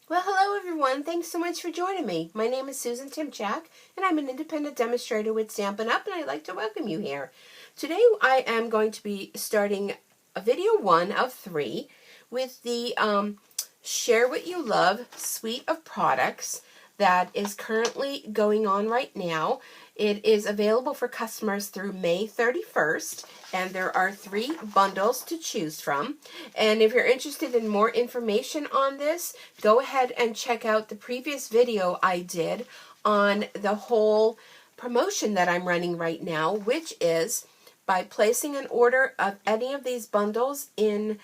Well, hello everyone. Thanks so much for joining me. My name is Susan Timchak, and I'm an independent demonstrator with Stampin' Up, and I'd like to welcome you here. Today I am going to be starting a video 1 of 3 with the Share What You Love suite of products that is currently going on right now. It is available for customers through May 31st, and there are 3 bundles to choose from. And if you're interested in more information on this, go ahead and check out the previous video I did on the whole promotion that I'm running right now, which is by placing an order of any of these bundles in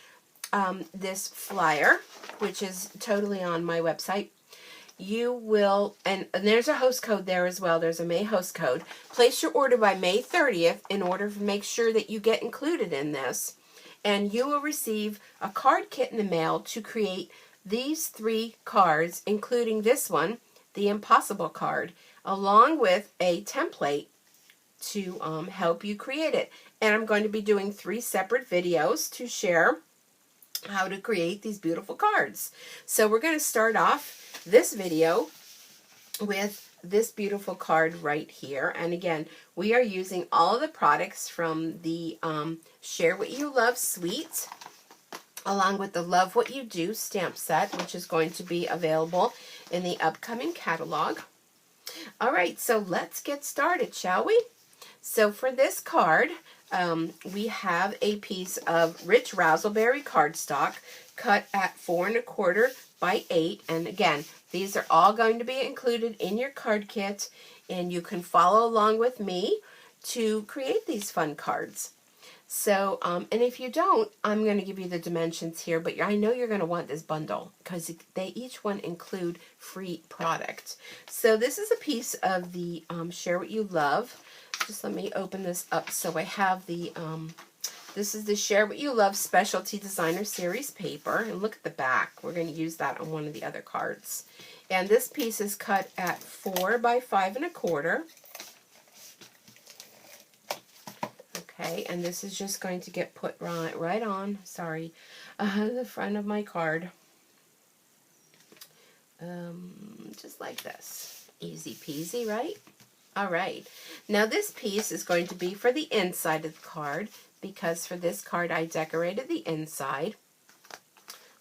this flyer, which is totally on my website. You will, and there's a host code there as well. There's a May host code. Place your order by May 30th in order to make sure that you get included in this. And you will receive a card kit in the mail to create these 3 cards, including this one, the Impossible card, along with a template to help you create it. And I'm going to be doing 3 separate videos to share how to create these beautiful cards. So we're going to start off this video with this beautiful card right here. And again, we are using all of the products from the Share What You Love suite, along with the Love What You Do stamp set, which is going to be available in the upcoming catalog. All right, so let's get started, shall we? So for this card, we have a piece of rich razzleberry cardstock cut at 4 1/4 by 8, and again, these are all going to be included in your card kit, and you can follow along with me to create these fun cards. So, and if you don't, I'm going to give you the dimensions here, but I know you're going to want this bundle because they each one include free product. So this is a piece of the Share What You Love. Just let me open this up. So I have the, this is the Share What You Love Specialty Designer Series paper. And look at the back. We're going to use that on one of the other cards. And this piece is cut at 4 by 5 1/4. Okay, and this is just going to get put right on, sorry, the front of my card. Just like this. Easy peasy, right? All right. Now this piece is going to be for the inside of the card, because for this card I decorated the inside.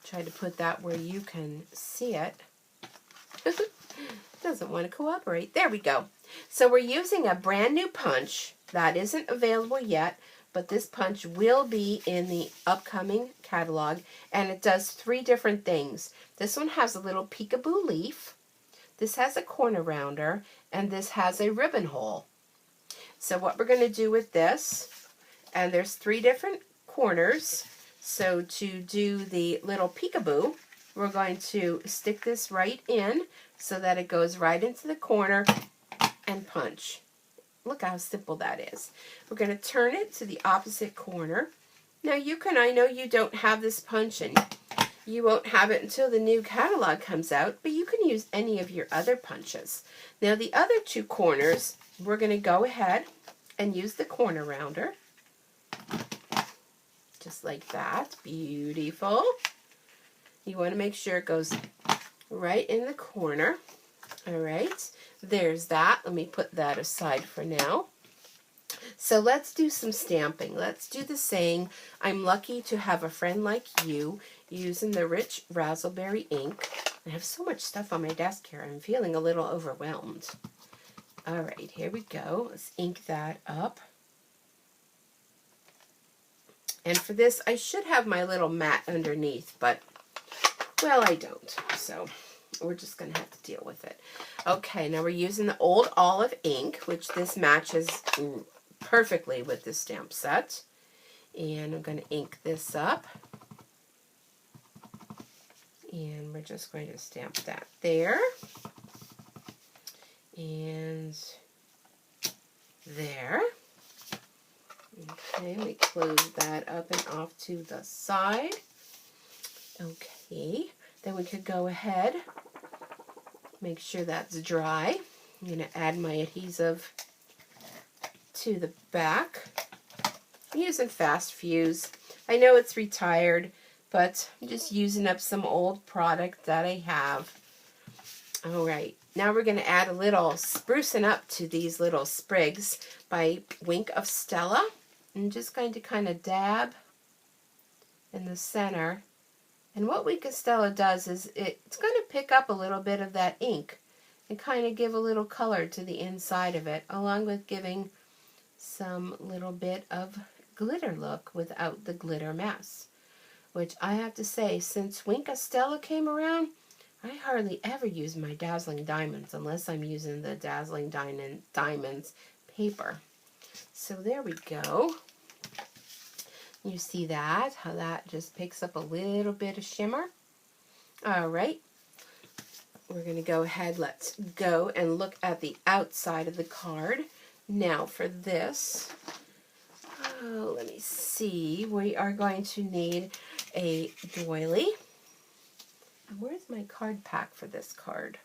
Try to put that where you can see it. Doesn't want to cooperate. There we go. So we're using a brand new punch that isn't available yet, but this punch will be in the upcoming catalog, and it does 3 different things. This one has a little peekaboo leaf, this has a corner rounder, and this has a ribbon hole. So what we're going to do with this, and there's 3 different corners, so to do the little peekaboo, we're going to stick this right in so that it goes right into the corner and punch. Look how simple that is. We're going to turn it to the opposite corner. Now you can, I know you don't have this punch and you won't have it until the new catalog comes out, but you can use any of your other punches. Now the other 2 corners, we're going to go ahead and use the corner rounder. Just like that. Beautiful. You want to make sure it goes right in the corner. All right, there's that. Let me put that aside for now. So let's do some stamping. Let's do the saying, I'm lucky to have a friend like you, using the rich razzleberry ink. I have so much stuff on my desk here. I'm feeling a little overwhelmed. All right, here we go. Let's ink that up. And for this, I should have my little mat underneath, but, well, I don't. So we're just going to have to deal with it. Okay, now we're using the Old Olive ink, which this matches perfectly with this stamp set. And I'm going to ink this up. And we're just going to stamp that there. And there. Okay, we close that up and off to the side. Okay, then we could go ahead, make sure that's dry. I'm going to add my adhesive to the back. I'm using Fast Fuse. I know it's retired, but I'm just using up some old product that I have. All right, now we're going to add a little sprucing up to these little sprigs by Wink of Stella. I'm just going to kind of dab in the center. And what Wink of Stella does is it's going to pick up a little bit of that ink and kind of give a little color to the inside of it, along with giving some little bit of glitter look without the glitter mess. Which I have to say, since Wink of Stella came around, I hardly ever use my Dazzling Diamonds unless I'm using the Dazzling Diamonds paper. So there we go. You see that? How that just picks up a little bit of shimmer? All right. We're going to go ahead, let's go and look at the outside of the card. Now for this, let me see, we are going to need a doily. Where's my card pack for this card?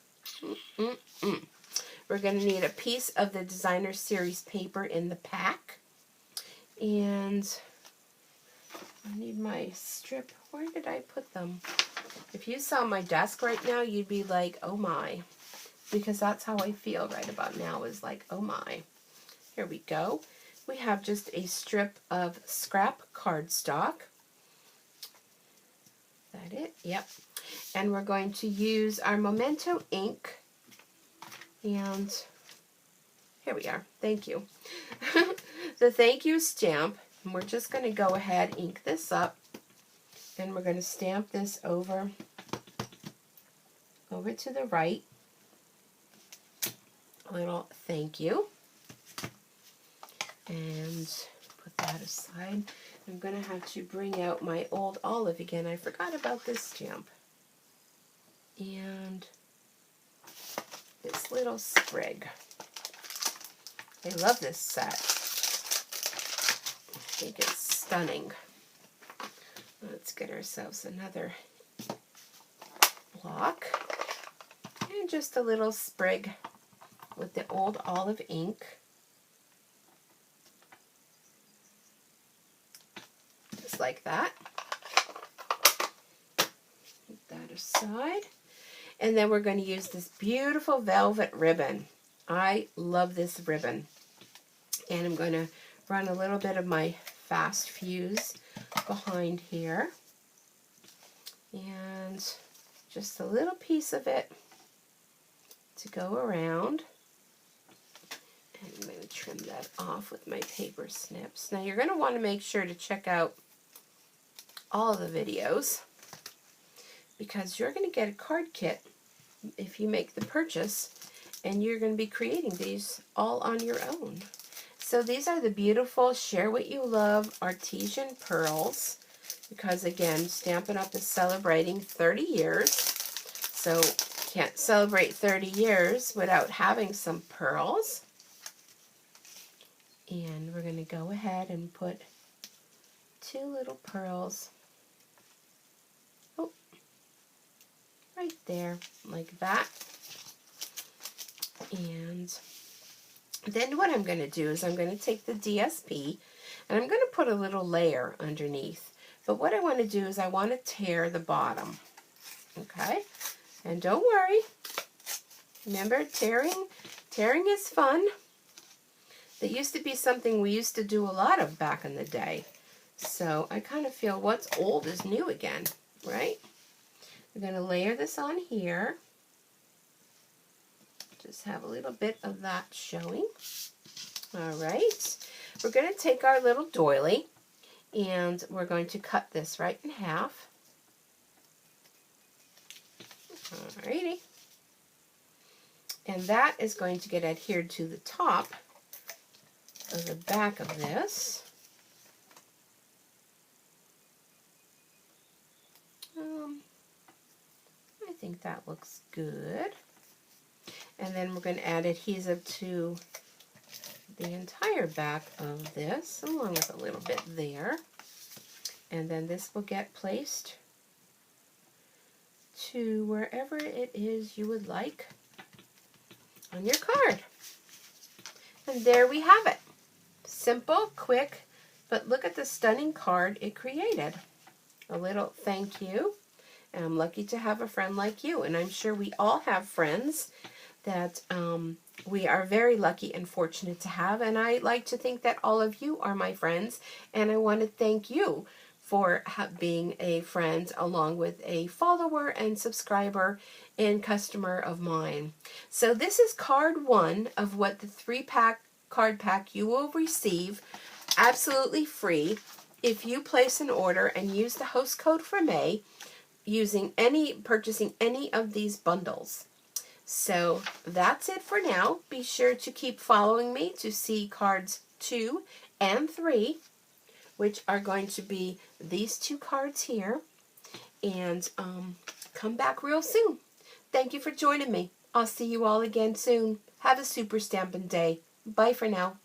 We're going to need a piece of the Designer Series paper in the pack. And I need my strip. Where did I put them? If you saw my desk right now, you'd be like, oh my. Because that's how I feel right about now, is like, oh my. Here we go. We have just a strip of scrap cardstock. Is that it? Yep. And we're going to use our Memento ink. And here we are. Thank you. The thank you stamp. And we're just going to go ahead, ink this up. And we're going to stamp this over to the right. A little thank you. And put that aside. I'm going to have to bring out my old olive again. I forgot about this stamp. And this little sprig. I love this set. I think it's stunning. Let's get ourselves another block. And just a little sprig with the old olive ink. Just like that. Put that aside. And then we're going to use this beautiful velvet ribbon. I love this ribbon. And I'm going to run a little bit of my fast fuse behind here. And just a little piece of it to go around. And I'm going to trim that off with my paper snips. Now you're going to want to make sure to check out all of the videos, because you're going to get a card kit if you make the purchase, and you're going to be creating these all on your own. So these are the beautiful Share What You Love Artesian Pearls, because again, Stampin' Up! Is celebrating 30 years, so can't celebrate 30 years without having some pearls. And we're going to go ahead and put 2 little pearls right there, like that. And then what I'm going to do is I'm going to take the DSP and I'm going to put a little layer underneath. But what I want to do is I want to tear the bottom. Okay? And don't worry. Remember, tearing is fun. That used to be something we used to do a lot of back in the day. So I kind of feel what's old is new again, right? I'm going to layer this on here. Just have a little bit of that showing. All right. We're going to take our little doily and we're going to cut this right in half. Alrighty. And that is going to get adhered to the top of the back of this. I think that looks good. And then we're going to add adhesive to the entire back of this, along with a little bit there. And then this will get placed to wherever it is you would like on your card. And there we have it. Simple, quick, but look at the stunning card it created. a little thank you. And I'm lucky to have a friend like you. And I'm sure we all have friends that we are very lucky and fortunate to have. And I like to think that all of you are my friends. And I want to thank you for being a friend along with a follower and subscriber and customer of mine. So this is card 1 of what the 3-pack card pack you will receive absolutely free if you place an order and use the host code for May purchasing any of these bundles. So that's it for now. Be sure to keep following me to see cards 2 and 3, which are going to be these 2 cards here. And come back real soon. Thank you for joining me. I'll see you all again soon. Have a super stampin' day. Bye for now.